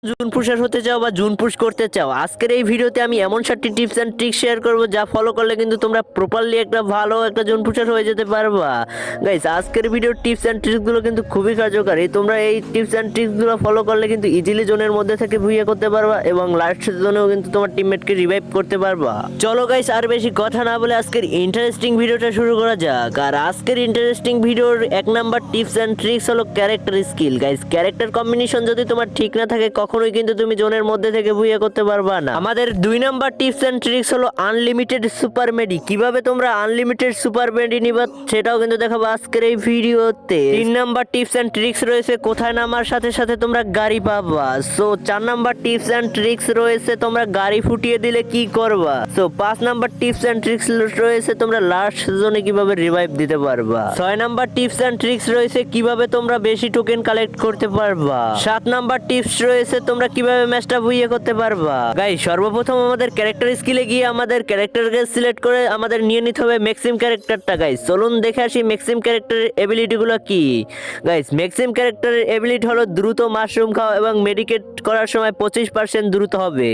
June পুষার হতে চাও বা জুন পুশ করতে চাও, আজকের এই ভিডিওতে আমি এমন 7টি টিপস অ্যান্ড ট্রিক্স শেয়ার করব যা ফলো করলে কিন্তু তোমরা প্রপারলি একটা ভালো একটা জুন পুষার হয়ে যেতে পারবা। গাইস, আজকের ভিডিওর টিপস অ্যান্ড ট্রিক্সগুলো কিন্তু খুবই কার্যকারী। তোমরা এই টিপস অ্যান্ড ট্রিক্সগুলো ফলো করলে কিন্তু ইজিলি জোনের মধ্যে থেকে ভুইয়া করতে পারবা এবং লাস্ট জোনেও কিন্তু তোমার টিমমেটকে রিভাইভ করতে পারবা। চলো গাইস, আর বেশি কথা না বলে আজকের ইন্টারেস্টিং ভিডিওটা শুরু করা যাক। আর আজকের ইন্টারেস্টিং ভিডিওর 1 নাম্বার টিপস অ্যান্ড ট্রিক্স হলো character skill. Guys, character combination যদি তোমার ঠিক না থাকে কখনোই কিন্তু তুমি জোনের মধ্যে থেকে ভুইয়া করতে পারবা না। আমাদের 2 নাম্বার টিপস এন্ড ট্রিক্স হলো আনলিমিটেড সুপার মেডি। কিভাবে তোমরা আনলিমিটেড সুপার মেডি নিবা সেটাও কিন্তু দেখাবো আজকের এই ভিডিওতে। 3 নাম্বার টিপস এন্ড ট্রিক্স রয়েছে কোথায় নামার সাথে সাথে তোমরা গাড়ি পাবা। So 4 number tips and tricks রয়েছে তোমরা গাড়ি ফুটিয়ে দিলে কি করবা। So 5 number tips and tricks রয়েছে তোমরা লাস্ট জোনে কিভাবে রিভাইভ দিতে পারবা। 6 নাম্বার টিপস এন্ড ট্রিক্স রয়েছে কিভাবে তোমরা বেশি টোকেন কালেক্ট করতে পারবা। 7 নাম্বার টিপস রয়েছে তোমরা কিভাবে ম্যাচটা বুইয়ে করতে পারবা। গাইস, সর্বপ্রথম আমাদের ক্যারেক্টার স্কিলে গিয়ে আমাদের ক্যারেক্টারকে সিলেক্ট করে আমাদের নিয়ে নিতে হবে ম্যাক্সিম ক্যারেক্টারটা। গাইস, চলুন দেখে আসি ম্যাক্সিম ক্যারেক্টারের এবিলিটি গুলো কি। গাইস, ম্যাক্সিম ক্যারেক্টারের এবিলিটি হলো দ্রুত মাশরুম খাওয়া এবং মেডিকেট করার সময় 25% দ্রুত হবে।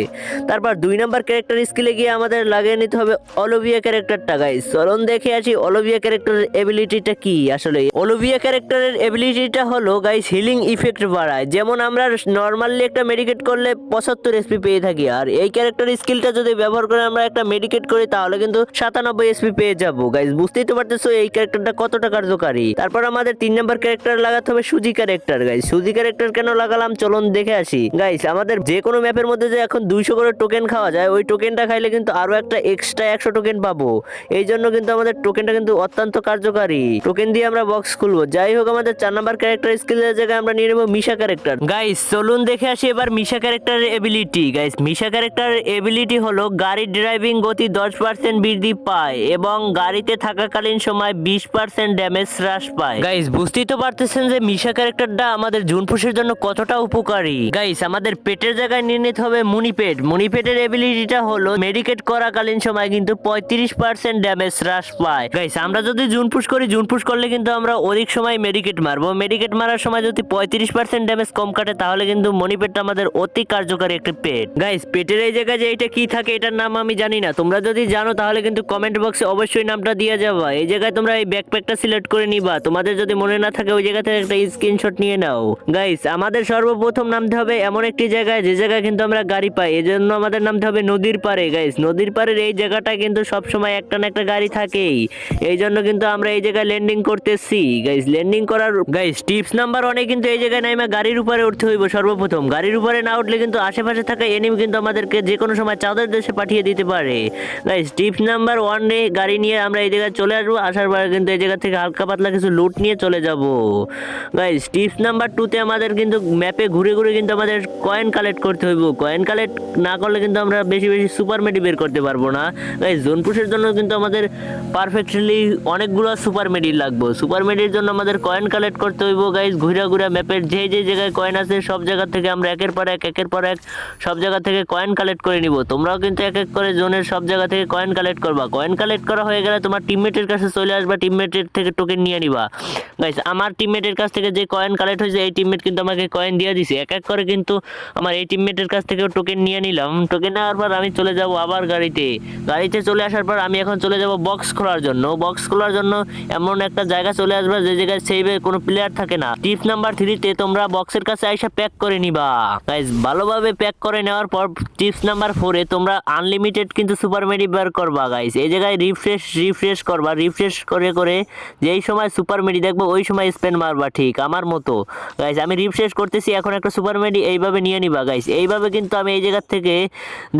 তারপর 2 নাম্বার ক্যারেক্টার স্কিলে গিয়ে আমাদের লাগিয়ে নিতে হবে অলিভিয়া ক্যারেক্টারটা। গাইস, চলুন দেখে আসি অলিভিয়া ক্যারেক্টারের এবিলিটিটা কি। আসলে অলিভিয়া ক্যারেক্টারের এবিলিটিটা হলো গাইস হিলিং ইফেক্ট বাড়ায়। যেমন আমরা নরমালি একটা মেডিকেট করলে 75 এসপি পেয়ে থাকি, আর এই ক্যারেক্টার স্কিলটা যদি ব্যবহার করে আমরা একটা মেডিকেট করি তাহলে কিন্তু 97 এসপি পেয়ে যাবো। গাইস, বুঝতেই তো পারতেছো এই ক্যারেক্টারটা কতটা কার্যকারী। তারপর আমাদের 3 নাম্বার ক্যারেক্টার লাগাতে হবে সুজি ক্যারেক্টার। গাইস, সুজি ক্যারেক্টার কেন লাগালাম চলুন দেখে আসি। গাইস, আমাদের যে কোনো ম্যাপের মধ্যে যে এখন 200 করে টোকেন খাওয়া যায়, ওই টোকেনটা খাইলে কিন্তু আরো একটা এক্সট্রা 100 টোকেন পাবো। এই জন্য কিন্তু আমাদের টোকেনটা কিন্তু অত্যন্ত কার্যকারী। টোকেন দিয়ে আমরা বক্স খুলবো। যাই হোক, আমাদের 4 নাম্বার ক্যারেক্টার স্কিলের জায়গায় আমরা নিয়ে নেবো মিশা ক্যারেক্টার। গাইস, চলুন দেখে আসি এবার মিশা ক্যারেক্টারের এবিলিটি। গাইস, মিশা ক্যারেক্টারের এবিলিটি হলো গাড়ির ড্রাইভিং গতি 10% বৃদ্ধি পায় এবং গাড়িতে থাকাকালীন সময় 20% ড্যামেজ হ্রাস পায়। গাইস, বুঝতেই তো পারতেছেন যে মিশা ক্যারেক্টারটা আমাদের জুন পুশের জন্য কতটা উপকারী। গাইস, আমাদের পেটের জায়গায় নিয়ে নিতে হবে মুনিপেট। মুনিপেটের এবিলিটিটা হলো মেডিকেট করাকালীন সময় কিন্তু 35% ড্যামেজ হ্রাস পায়। গাইস, আমরা যদি জুন পুশ করি, জুন পুশ করলে কিন্তু আমরা অধিক সময় মেডিকেট মারবো। মেডিকেট মারার সময় যদি 35% ড্যামেজ কম কাটে তাহলে কিন্তু মনিপেটটা আমাদের অতি কার্যকারী একটি পেট। গাইস, পেটের এই জায়গায় যে এটা কি থাকে এটার নাম আমি জানি না, তোমরা যদি জানো তাহলে কিন্তু কমেন্ট বক্সে অবশ্যই নামটা দিয়ে যাবা। এই জায়গায় তোমরা এই ব্যাকপ্যাকটা সিলেক্ট করে নিবা। তোমাদের যদি মনে না থাকে ওই জায়গা থেকে একটা স্ক্রিনশট নিয়ে নাও। গাইস, আমাদের সর্বপ্রথম নামতে হবে এমন একটি জায়গায় যে জায়গায় কিন্তু আমরা গাড়ি পাই। এজন্য আমাদের নামতে হবে নদীর পাড়ে। গাইস, নদীর পাড়ের এই জায়গাটা কিন্তু সবসময় একটা না একটা গাড়ি থাকেই। এই জন্য কিন্তু আমরা এই জায়গায় ল্যান্ডিং করতেছি। গাইস, ল্যান্ডিং করার গাইস টিপস নাম্বার 1 কিন্তু এই জায়গায় নাইমা গাড়ির উপরে উঠতে হইব। সর্বপ্রথম গাড়ির উপরে না উঠলে কিন্তু আশেপাশে থাকা এনিমি কিন্তু আমাদেরকে যে কোনো সময় চাঁদের দেশে পাঠিয়ে দিতে পারে। গাইস, টিপস নাম্বার 1 এ গাড়ি নিয়ে আমরা এই জায়গায় চলে আসবো। আসার পর কিন্তু এই জায়গা থেকে হালকা পাতলা কিছু লুট নিয়ে চলে যাব। গাইস, টিপস নাম্বার 2 তে আমাদের কিন্তু ম্যাপে ঘুরে ঘুরে কিন্তু আমাদের কয়েন কালেক্ট করতে হইব। কয়েন কালেক্ট না করলে কিন্তু আমরা বেশি বেশি সুপার মেডি বের করতে পারবো না। গাইস, জোন পুশের জন্য কিন্তু আমাদের পারফেক্টলি অনেকগুলো সুপার মেডি লাগবে। সুপার মেডির জন্য আমাদের কয়েন কালেক্ট করতে হইব। গাইস, ঘুরে ঘুরে ম্যাপের যে যে জায়গায় কয়েন আছে সব জায়গা থেকে আমরা একের পর এক সব জায়গা থেকে কয়েন কালেক্ট করে নিব। তোমরাও কিন্তু এক এক করে জোনের সব জায়গা থেকে কয়েন কালেক্ট করবা। কয়েন কালেক্ট করা হয়ে গেলে তোমার টিমমেটের কাছে চলে আসবা, টিমমেটের থেকে টোকেন নিয়ে নিবা। গাইস, আমার টিমমেটের কাছ থেকে যে কয়েন কালেক্ট হয়েছে এই টিমমেট কিন্তু আমাকে কয়েন দিয়ে দিছে। এক এক করে কিন্তু আমার এই টিমমেটের কাছ থেকেও টোকেন নিয়ে নিলাম। টোকেন নেওয়ার পর আমি চলে যাব আবার গাড়িতে চলে আসার পর আমি এখন চলে যাব বক্স খোলার জন্য। বক্স খোলার জন্য এমন একটা জায়গা চলে আসবে যে জায়গায় সেভে কোনো প্লেয়ার থাকে না। টিপস নাম্বার 3 তে তোমরা বক্সের কাছে আইসা প্যাক করে নিবা। গাইস, ভালোভাবে প্যাক করে নেওয়ার পর টিপস নাম্বার 4 এ তোমরা আনলিমিটেড কিন্তু সুপার মেডি বের করবা। গাইস, এই জায়গায় রিফ্রেশ করবা। রিফ্রেশ করে করে যেই সময় সুপার মেডি দেখবো ওই সময় স্পেন মারবা, ঠিক আমার মতো। গাইস, আমি রিফ্রেশ করতেছি, এখন একটা সুপার মেডি এইভাবে নিয়ে নিবা। গাইস, এইভাবে কিন্তু আমি এই জায়গা থেকে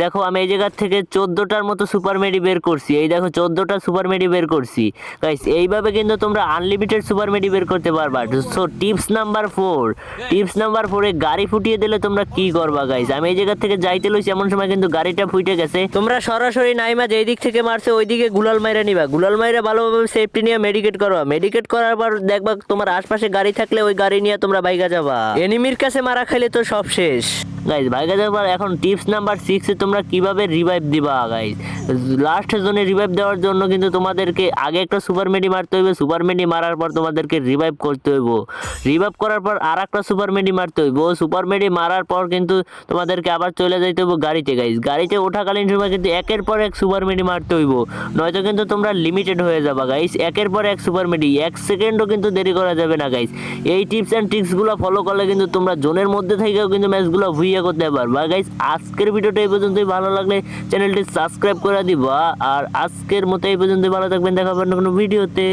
দেখো আমি এই জায়গা থেকে 14টার মতো সুপার মেডি বের করছি। এই দেখো 14টা সুপার মেডি বের করছি। গাইস, এইভাবে কিন্তু তোমরা আনলিমিটেড সুপার মেডি বের করতে পারবা। সো টিপস নাম্বার 4 এ গাড়ি ফুটিয়ে দিলে তোমরা কি করবা। গাইস, আমি এই জায়গা থেকে যাইতে লইছি এমন সময় কিন্তু গাড়িটা ফুটে গেছে। তোমরা সরাসরি নাইমা যেই দিক থেকে মারছে ওই দিকে গুলাল মাইরা নিবা। গুলাল মাইরা ভালোভাবে সেফটি নিয়ে মেডিকেট করবা। মেডিকেট করার পর দেখবা তোমার আশপাশে গাড়ি থাকলে ওই গাড়ি নিয়ে তোমরা বাইকা যাবা। এনিমির কাছে মারা খাইলে তো সব শেষ। গাইস, বাইকা যাবার এখন টিপস নাম্বার 6 এ তোমরা কিভাবে রিভাইভ দিবা। গাইস, লাস্ট জোনে রিভাইভ দেওয়ার জন্য কিন্তু তোমাদেরকে আগে একটা সুপার মেডি মারতে হইবে। সুপার মেডি মারার পর তোমাদেরকে রিভাইভ করতে হইব। রিভাইভ করার পর আর একটা সুপার মেডি মারতে হইব। সুপার মেডি মারার পর কিন্তু তোমাদেরকে আবার চলে যাইতে হইব গাড়িতে গাইস। গাড়িতে ওঠাকালীন সময় কিন্তু একের পর এক সুপার মেডি মারতে হইব, নয়তো কিন্তু তোমরা লিমিটেড হয়ে যাবা গাইস। একের পর এক সুপার মেডি, 1 সেকেন্ডও কিন্তু দেরি করা যাবে না গাইস। এই টিপস অ্যান্ড ট্রিক্সগুলো ফলো করলে কিন্তু তোমরা জোনের মধ্যে থেকেও কিন্তু ম্যাচগুলো ভুইয়া করতে পারবা গাইস। আজকের ভিডিওটা এই পর্যন্তই, ভালো লাগলে চ্যানেলটি সাবস্ক্রাইব করে দিবা। আর আজকের মতো এই পর্যন্তই, ভালো থাকবেন, দেখা হবে অন্য কোনো ভিডিওতে।